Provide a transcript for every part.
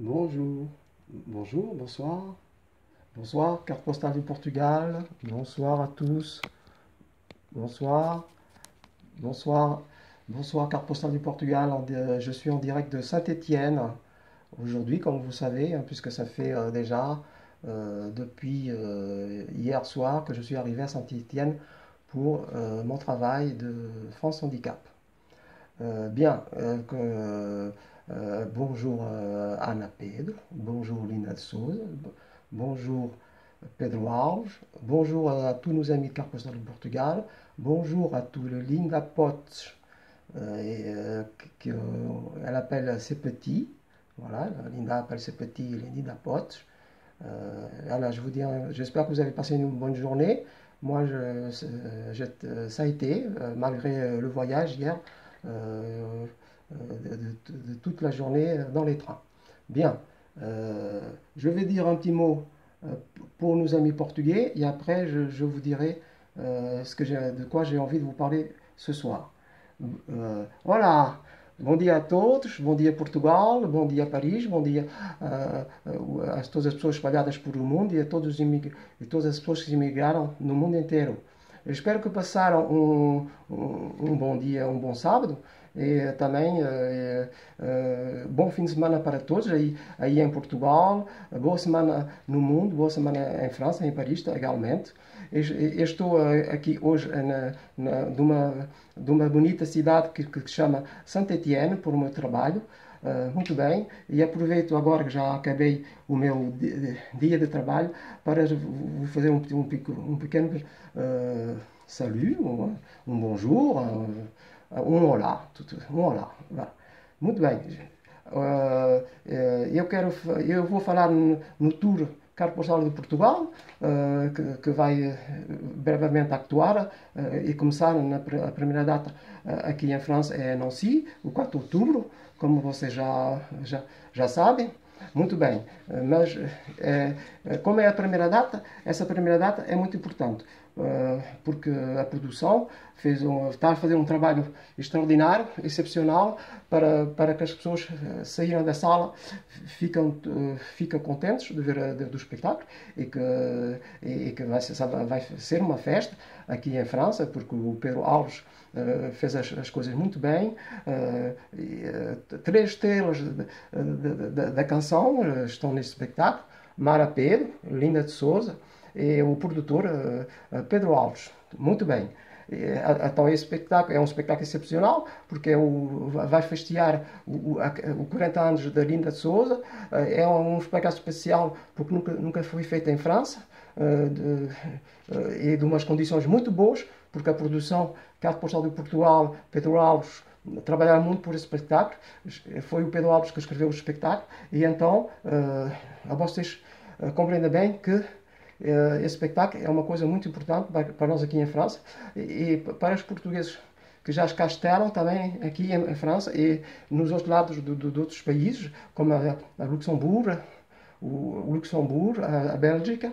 Bonjour, bonjour, bonsoir, bonsoir, carte postale du Portugal, bonsoir à tous, bonsoir, bonsoir, bonsoir, carte postale du Portugal, je suis en direct de Saint-Étienne aujourd'hui, comme vous savez, hein, puisque ça fait déjà depuis hier soir que je suis arrivé à Saint-Étienne pour mon travail de France Handicap. Bonjour Ana Pedro, bonjour Linda de Souza, bonjour Pedro Alves, bonjour à tous nos amis de Carte Postale du Portugal, bonjour à tous les Linda Potes, elle appelle ses petits, voilà, Linda appelle ses petits les Linda Potes. Voilà, je vous dis, j'espère que vous avez passé une bonne journée. Moi, ça a été, malgré le voyage hier, de toute la journée dans les trains. Bien, je vais dire un petit mot euh, pour nos amis portugais et après je vous dirai de quoi j'ai envie de vous parler ce soir. Olá, bom dia a todos, bom dia Portugal, bom dia Paris, bom dia a todas as pessoas espalhadas por o mundo e a todas as pessoas que emigraram no mundo inteiro. Eu espero que passaram um bom dia, um bom sábado e também bom fim de semana para todos aí em Portugal, boa semana no mundo, boa semana em França, em Paris igualmente. Eu estou aqui hoje de uma bonita cidade que se chama Saint-Étienne por o meu trabalho. Muito bem, e aproveito agora que já acabei o meu dia de trabalho para fazer um pequeno salut, bonjour, olá, um olá. Muito bem, eu vou falar no tour Carte Postal de Portugal, que vai brevemente actuar e começar a primeira data aqui em França é Nancy, o 4 de outubro, como vocês já sabem. Muito bem, mas como é a primeira data, essa primeira data é muito importante, porque a produção está a fazer um trabalho extraordinário, excepcional, para que as pessoas saíram da sala, ficam contentes de ver do espetáculo e que vai ser uma festa aqui em França, porque o Pedro Alves fez as coisas muito bem. 3 estrelas da canção estão neste espetáculo: Mara Pedro, Linda de Souza e o produtor Pedro Alves. Muito bem. Então esse espetáculo é um espetáculo excepcional porque vai festejar o 40 anos da Linda de Souza. É um espetáculo especial porque nunca foi feito em França e de umas condições muito boas, porque a produção Carte Postal de Portugal, Pedro Alves, trabalharam muito por esse espetáculo. Foi o Pedro Alves que escreveu o espetáculo e então vocês compreendem bem que esse espetáculo é uma coisa muito importante para nós aqui em França e para os portugueses que já cá estão também aqui em França e nos outros lados de outros países, como a Luxemburgo, a Bélgica.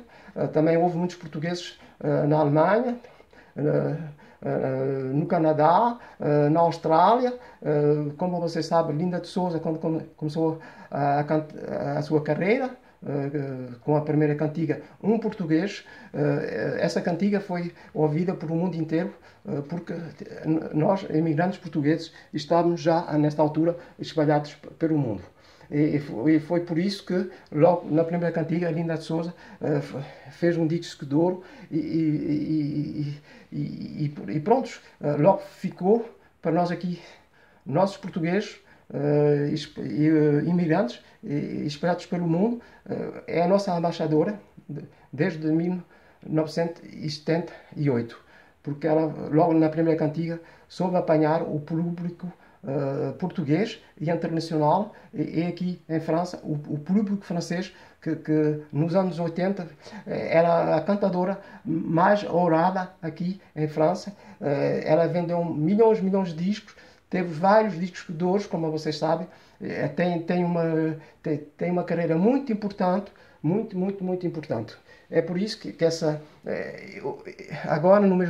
Também houve muitos portugueses na Alemanha, no Canadá, na Austrália. Como vocês sabem, Linda de Souza, quando começou a sua carreira, com a primeira cantiga, um português, essa cantiga foi ouvida por o mundo inteiro, porque nós, imigrantes portugueses, estávamos já nesta altura espalhados pelo mundo. E foi por isso que, logo na primeira cantiga, a Linda de Souza fez um disco de ouro e pronto, logo ficou para nós aqui, nossos portugueses, imigrantes espalhados pelo mundo, é a nossa embaixadora desde 1978, porque ela, logo na primeira cantiga, soube apanhar o público português e internacional e aqui em França, o público francês que nos anos 80 era a cantadora mais ourada aqui em França. Ela vendeu milhões de discos, teve vários discos de ouro, como vocês sabem. Tem uma carreira muito importante, muito importante. É por isso que agora, no mês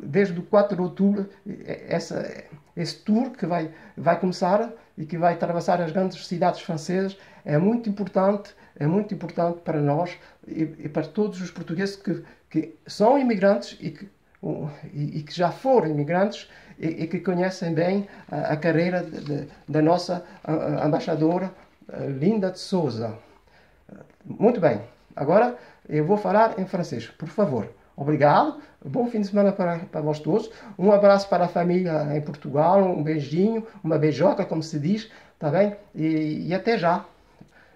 desde o 4 de outubro, esse tour que vai começar e que vai atravessar as grandes cidades francesas é muito importante para nós e para todos os portugueses que são imigrantes e que já foram imigrantes e que conhecem bem a carreira da nossa embaixadora Linda de Souza. Muito bem, agora eu vou falar em francês, por favor. Obrigado, bom fim de semana para vós todos. Um abraço para a família em Portugal, um beijinho, uma beijoca, comme se dit, tá bem? Et até já.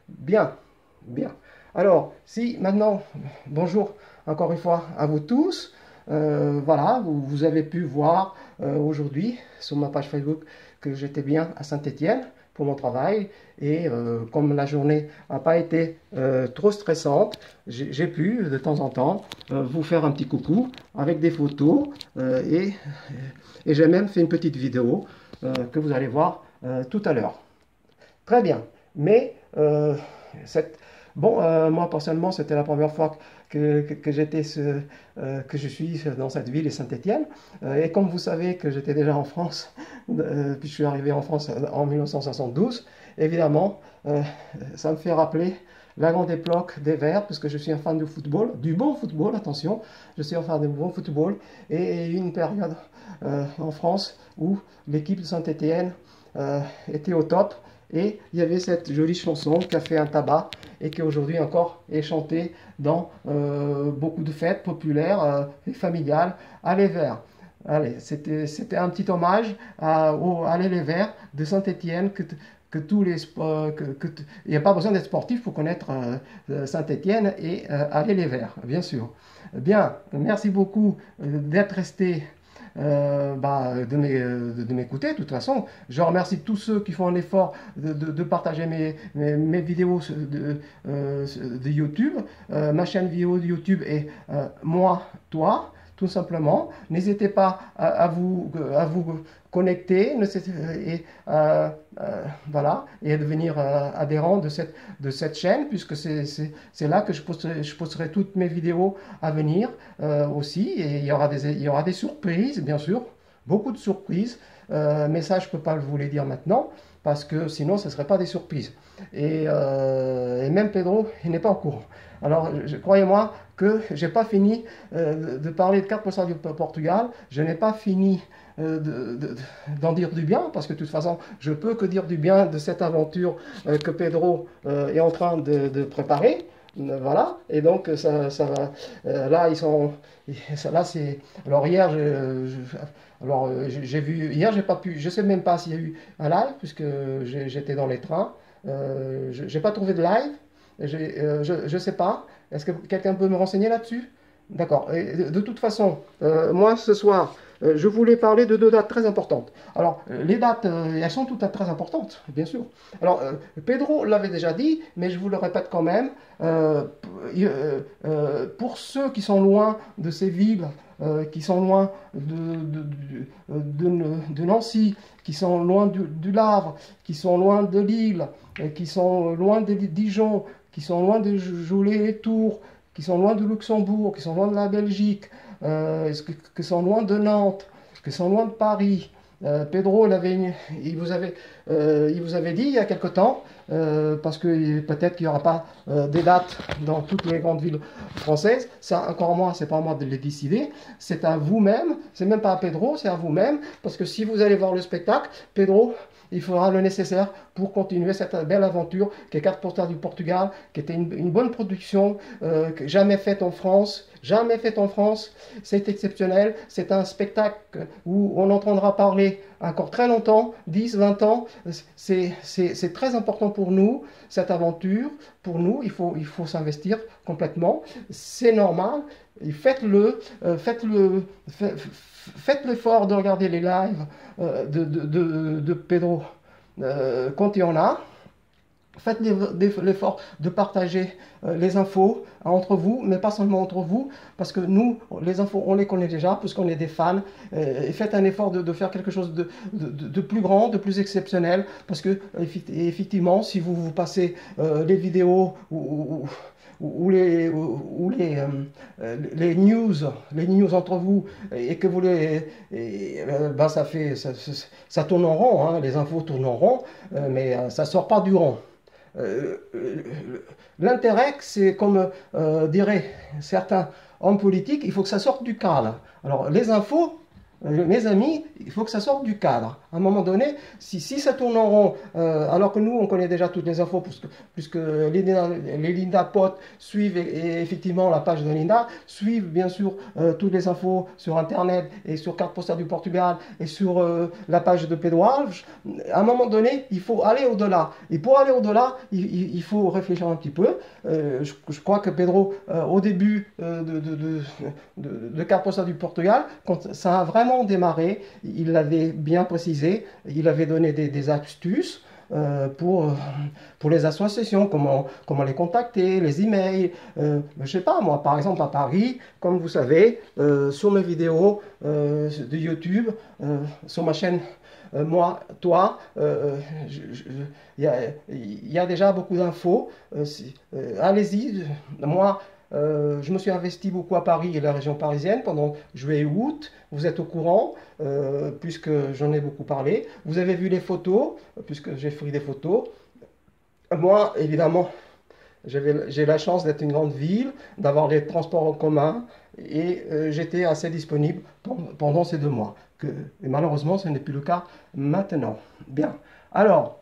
Bien, bien. Alors, si maintenant, bonjour encore une fois à vous tous. Voilà, vous avez pu voir aujourd'hui sur ma page Facebook que j'étais bien à Saint-Étienne pour mon travail et comme la journée n'a pas été trop stressante, j'ai pu de temps en temps vous faire un petit coucou avec des photos et j'ai même fait une petite vidéo que vous allez voir tout à l'heure. Très bien, mais moi personnellement c'était la première fois que je suis dans cette ville de Saint-Étienne. Et comme vous savez que j'étais déjà en France, puis je suis arrivé en France en 1972, évidemment, ça me fait rappeler la grande époque des Verts, puisque je suis un fan de football, du bon football, attention, je suis un fan du bon football, et une période en France où l'équipe de Saint-Étienne était au top. Et il y avait cette jolie chanson qui a fait un tabac et qui aujourd'hui encore est chantée dans beaucoup de fêtes populaires et familiales. Allez Verts. Allez, c'était un petit hommage à Allez les Verts de Saint-Étienne que tous les il n'y a pas besoin d'être sportif pour connaître Saint-Étienne et Allez les Verts, bien sûr. Bien, merci beaucoup d'être resté. De m'écouter. De toute façon, je remercie tous ceux qui font un effort de partager mes vidéos de YouTube. Ma chaîne vidéo de YouTube est Moi, Toi, tout simplement. N'hésitez pas à vous connecter voilà, et à devenir adhérent de cette chaîne, puisque c'est là que je posterai toutes mes vidéos à venir aussi, et il y aura des surprises, bien sûr, beaucoup de surprises, mais ça je ne peux pas vous les dire maintenant, parce que sinon ce ne serait pas des surprises. Et même Pedro, il n'est pas au courant. Alors, croyez-moi que je n'ai pas fini de parler de carte postale du Portugal, je n'ai pas fini d'en dire du bien, parce que de toute façon, je peux que dire du bien de cette aventure que Pedro est en train de préparer. Voilà, et donc ça va. Là, ils sont. Là, c'est. Alors hier, j'ai vu. Hier, j'ai pas pu. Je sais même pas s'il y a eu un live, puisque j'étais dans les trains. J'ai pas trouvé de live. Je sais pas. Est-ce que quelqu'un peut me renseigner là-dessus? D'accord. De toute façon, moi ce soir, je voulais parler de deux dates très importantes. Alors, les dates, elles sont toutes très importantes, bien sûr. Alors, Pedro l'avait déjà dit, mais je vous le répète quand même. Pour ceux qui sont loin de ces villes, qui sont loin de Nancy, qui sont loin du Havre, qui sont loin de Lille, qui sont loin de Dijon, qui sont loin de Joulet-les-Tours, qui sont loin de Luxembourg, qui sont loin de la Belgique, qui sont loin de Nantes, qui sont loin de Paris. Pedro, il vous avait dit il y a quelque temps, parce que peut-être qu'il n'y aura pas des dates dans toutes les grandes villes françaises. Ça, encore moi, c'est pas à moi de les décider. C'est à vous-même. C'est même pas à Pedro, c'est à vous-même. Parce que si vous allez voir le spectacle, Pedro, il fera le nécessaire pour continuer cette belle aventure qui est Carte postale du Portugal, qui était une bonne production, jamais faite en France. Jamais faite en France. C'est exceptionnel. C'est un spectacle où on entendra parler encore très longtemps, 10, 20 ans. C'est très important pour nous, cette aventure. Pour nous, il faut s'investir complètement. C'est normal. Faites l'effort de regarder les lives de Pedro quand il y en a. Faites l'effort de partager les infos entre vous, mais pas seulement entre vous, parce que nous, les infos, on les connaît déjà, puisqu'on est des fans. Et faites un effort de faire quelque chose de plus grand, de plus exceptionnel, parce que effectivement, si vous vous passez les vidéos ou les news entre vous, et que vous ben ça tourne en rond, hein, les infos tournent en rond, mais ça sort pas du rond. Euh, L'intérêt, c'est comme diraient certains hommes politiques, il faut que ça sorte du cadre. Alors, les infos, mes amis, il faut que ça sorte du cadre. À un moment donné, si ça tourne en rond, alors que nous, on connaît déjà toutes les infos, puisque les Linda Pot suivent et effectivement la page de Linda, suivent bien sûr toutes les infos sur Internet et sur Carte Postale du Portugal et sur la page de Pedro Alves. À un moment donné, il faut aller au-delà. Et pour aller au-delà, il faut réfléchir un petit peu. Je crois que Pedro, au début de Carte Postale du Portugal, quand ça a vraiment démarré, il l'avait bien précisé, il avait donné des astuces pour les associations, comment les contacter, les emails. Je sais pas, moi, par exemple, à Paris, comme vous savez, sur mes vidéos de YouTube, sur ma chaîne moi, toi, il y a déjà beaucoup d'infos. Allez-y, moi, je me suis investi beaucoup à Paris et la région parisienne pendant juillet et août. Vous êtes au courant, puisque j'en ai beaucoup parlé. Vous avez vu les photos, puisque j'ai pris des photos. Moi, évidemment, j'ai la chance d'être une grande ville, d'avoir les transports en commun, et j'étais assez disponible pendant ces 2 mois. Et malheureusement, ce n'est plus le cas maintenant. Bien. Alors,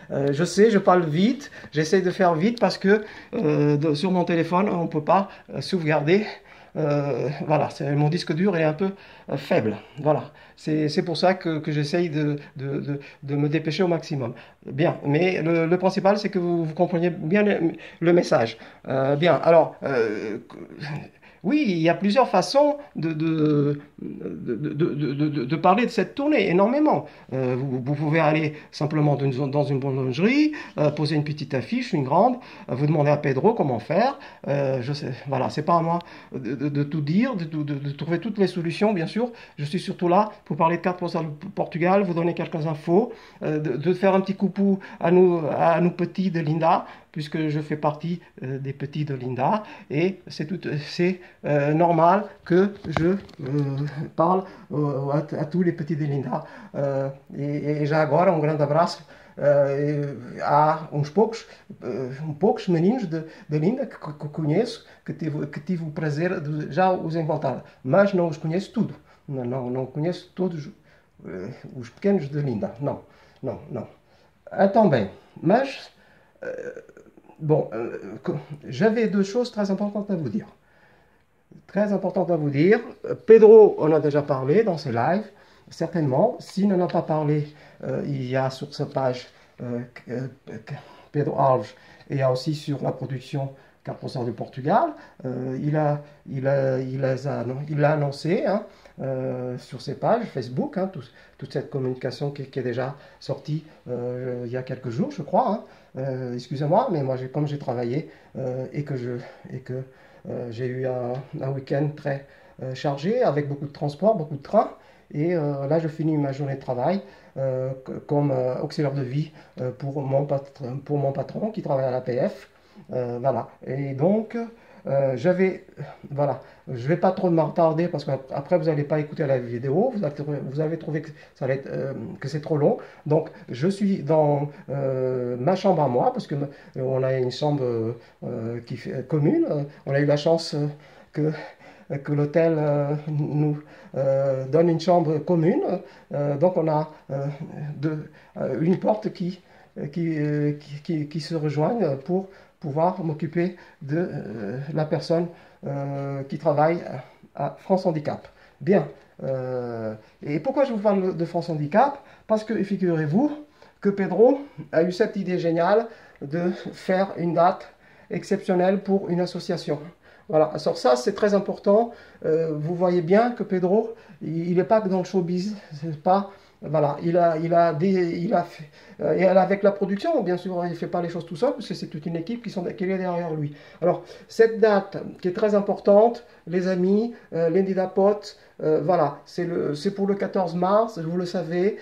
je sais, je parle vite, j'essaie de faire vite parce que sur mon téléphone, on ne peut pas sauvegarder. Voilà, mon disque dur est un peu faible. Voilà, c'est pour ça que j'essaye de me dépêcher au maximum. Bien, mais le principal, c'est que vous compreniez bien le message. Bien, alors, oui, il y a plusieurs façons de parler de cette tournée, énormément. Vous pouvez aller simplement dans une boulangerie, poser une petite affiche, une grande, vous demandez à Pedro comment faire. Je sais, voilà, c'est pas à moi de tout dire, de trouver toutes les solutions, bien sûr. Je suis surtout là pour parler de Carte Postale du Portugal, vous donner quelques infos, de faire un petit coucou à nous petits de Linda, puisque je fais partie des petits de Linda, et c'est normal que je parle à tous les petits de Linda. E já agora grande abraço há poucos meninos de Linda que conheço, que tive o prazer de já os encontrar, mas não os conheço tudo. Não conheço todos os pequenos de Linda. Não. Então bem, mas bon, j'avais 2 choses très importantes à vous dire. Pedro en a déjà parlé dans ses lives, certainement. S'il n'en a pas parlé, il y a sur sa page Pedro Alves, et il y a aussi sur la production Carte Postale du Portugal. Il l'a annoncé, hein, sur ses pages Facebook, hein, toute cette communication qui est déjà sortie il y a quelques jours, je crois. Hein. Excusez-moi, mais moi, comme j'ai travaillé et que j'ai eu un week-end très chargé, avec beaucoup de transport, beaucoup de trains, et là, je finis ma journée de travail comme auxiliaire de vie pour mon patron qui travaille à l'APF. Voilà. Et donc, voilà, je vais pas trop m'attarder parce qu'après vous n'allez pas écouter la vidéo, vous allez trouver que c'est trop long. Donc, je suis dans ma chambre à moi parce que on a une chambre commune. On a eu la chance que l'hôtel nous donne une chambre commune. Donc, on a une porte qui se rejoignent pour pouvoir m'occuper de la personne qui travaille à France Handicap. Bien. Et pourquoi je vous parle de France Handicap? Parce que figurez-vous que Pedro a eu cette idée géniale de faire une date exceptionnelle pour une association. Voilà, alors ça c'est très important. Vous voyez bien que Pedro, il n'est pas que dans le showbiz, c'est pas Voilà, et avec la production, bien sûr, il ne fait pas les choses tout seul, parce que c'est toute une équipe qui est derrière lui. Alors, cette date qui est très importante, les amis, Lindy Pot, voilà, c'est pour le 14 mars, vous le savez,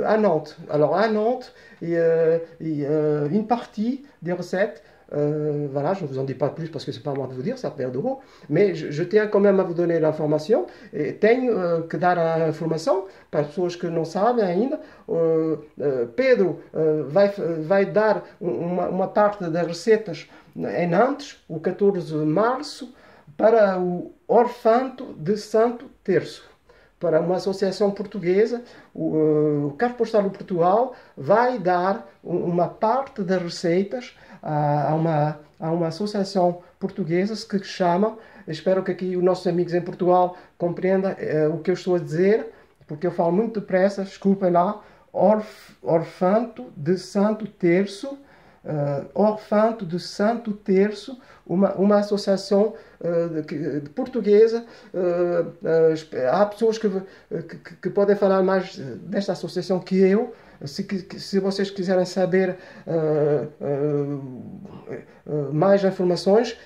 à Nantes. Alors, à Nantes, une partie des recettes. Voilà, je ne vous en dis pas plus parce que c'est pas à moi de vous dire, c'est à Pedro. Mais je tiens quand même à vous donner l'information. E tenho que dar a informação para as pessoas que não sabem ainda. Pedro vai dar uma parte das receitas em Nantes, o 14 de março, para o Orfanto de Santo Terço, para uma associação portuguesa. O Carro Postal de Portugal vai dar uma parte das receitas a uma associação portuguesa que chama, espero que aqui os nossos amigos em Portugal compreendam o que eu estou a dizer, porque eu falo muito depressa, desculpem lá, Orfanto de Santo Terço, Orfanto de Santo Terço, uma associação portuguesa. Há pessoas que podem falar mais desta associação que eu. Se vocês quiserem saber mais informações,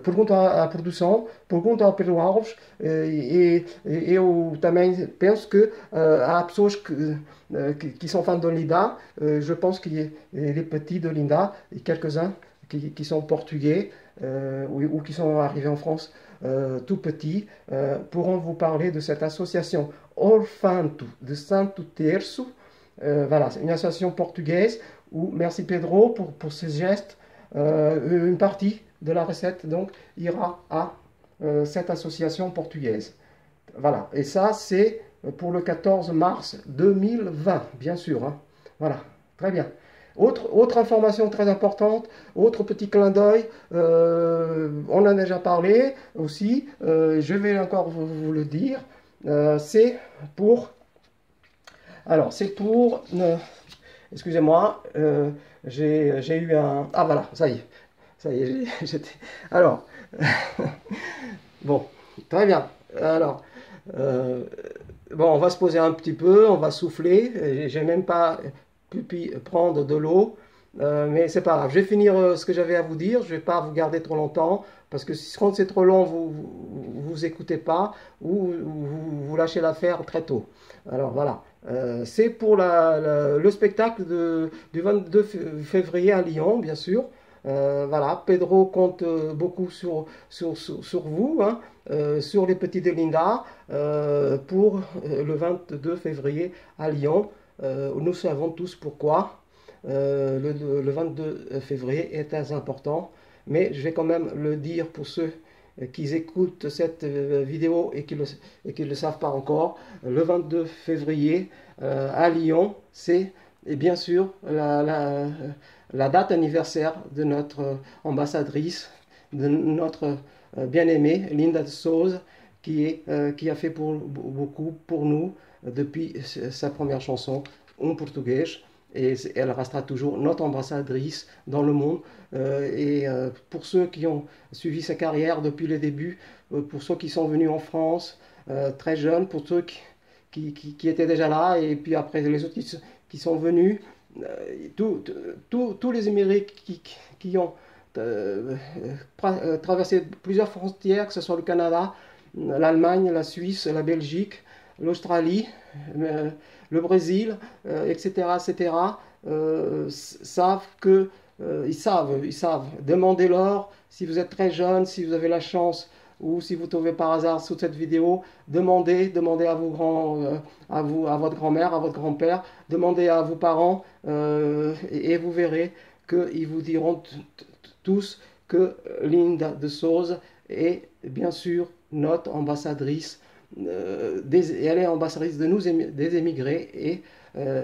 perguntam à produção, perguntam ao Pedro Alves, e eu também penso que há pessoas qui sont fans de Linda. Je pense qu'il y a les petits de Linda et quelques-uns qui sont portugais ou qui sont arrivés en France tout petits, pourront vous parler de cette association Orfanto de Santo Terço. Voilà, c'est une association portugaise où, merci Pedro pour ces gestes, une partie de la recette donc ira à cette association portugaise. Voilà, et ça c'est pour le 14 mars 2020, bien sûr. Hein. Voilà, très bien. Autre information très importante, autre petit clin d'œil, on en a déjà parlé aussi, je vais encore vous le dire, c'est pour... Alors, c'est pour... excusez-moi, j'ai eu un... Ah voilà, ça y est, j'étais... Alors, bon, très bien. Alors, bon, on va se poser un petit peu, on va souffler. J'ai même pas pu prendre de l'eau, mais c'est pas grave. Je vais finir ce que j'avais à vous dire. Je vais pas vous garder trop longtemps parce que si c'est trop long, vous écoutez pas ou vous lâchez l'affaire très tôt. Alors voilà, c'est pour le spectacle du 22 février à Lyon, bien sûr. Voilà, Pedro compte beaucoup sur vous, hein, sur les petits de Linda, pour le 22 février à Lyon. Nous savons tous pourquoi le 22 février est très important, mais je vais quand même le dire pour ceux qui écoutent cette vidéo et qui ne le savent pas encore. Le 22 février à Lyon, c'est bien sûr la date anniversaire de notre ambassadrice, de notre bien-aimée Linda de Souza, qui a fait beaucoup pour nous depuis sa première chanson en portugais. Et elle restera toujours notre ambassadrice dans le monde. Pour ceux qui ont suivi sa carrière depuis le début, pour ceux qui sont venus en France très jeunes, pour ceux qui étaient déjà là, et puis après les autres qui sont venus, tous les émigrés qui ont traversé plusieurs frontières, que ce soit le Canada, l'Allemagne, la Suisse, la Belgique, l'Australie, le Brésil, etc., savent que ils savent. Demandez-leur si vous êtes très jeune, si vous avez la chance ou si vous tombez par hasard sous cette vidéo, demandez à à votre grand-mère, à votre grand-père, demandez à vos parents et vous verrez qu'ils vous diront tous que Linda de Souza est bien sûr notre ambassadrice. Elle est ambassadrice de nous, des émigrés et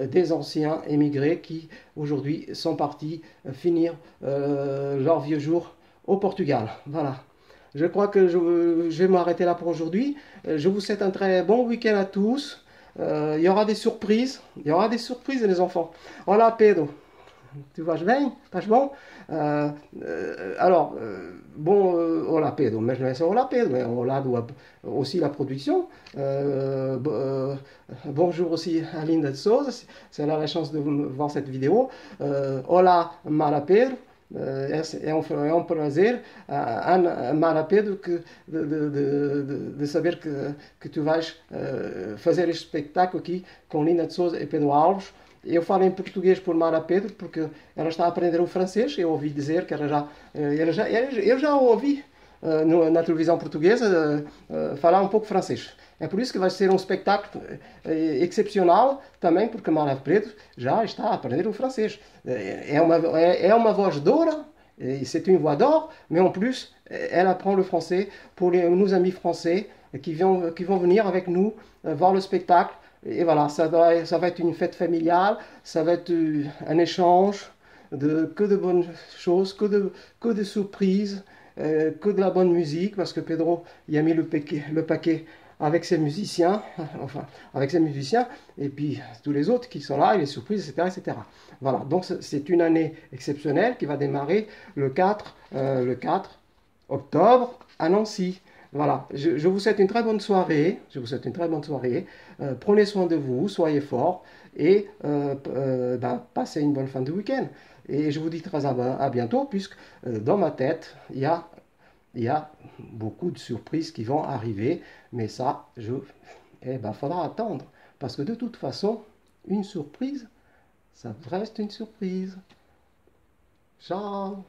des anciens émigrés qui aujourd'hui sont partis finir leurs vieux jours au Portugal. Voilà. Je crois que je vais m'arrêter là pour aujourd'hui. Je vous souhaite un très bon week-end à tous. Il y aura des surprises. Il y aura des surprises, les enfants. Voilà, Pedro. Tu vais bem? Estás bom? Alors, bom, olá Pedro, mas não é só olá Pedro, é olá aussi la production. Bonjour aussi à Linda de Souza, si elle a la chance de voir cette vidéo. Olá Mara Pedro. É um prazer, Mara Pedro, de saber que tu vais fazer este espetáculo aqui com Linda de Souza e Pedro Alves. Eu falo em português por Mara Pedro, porque ela está a aprender o francês. Eu ouvi dizer que eu já ouvi na televisão portuguesa falar um pouco francês. É por isso que vai ser um espetáculo excepcional também, porque Mara Pedro já está a aprender o francês. É uma voz d'or, c'est une voix d'or, mais en plus, elle apprend le français pour nos amis français qui vont venir avec nous voir le spectacle. Et voilà, ça va être une fête familiale, ça va être un échange que de bonnes choses, que de surprises, que de la bonne musique, parce que Pedro y a mis le paquet avec ses musiciens, enfin, avec ses musiciens, et puis tous les autres qui sont là, et les surprises, etc., etc. Voilà, donc c'est une année exceptionnelle qui va démarrer le 4 octobre à Nancy. Voilà, je vous souhaite une très bonne soirée. Je vous souhaite une très bonne soirée. Prenez soin de vous, soyez forts et passez une bonne fin de week-end. Et je vous dis très à bientôt, puisque dans ma tête, il y a beaucoup de surprises qui vont arriver. Mais ça, faudra attendre. Parce que de toute façon, une surprise, ça reste une surprise. Ciao!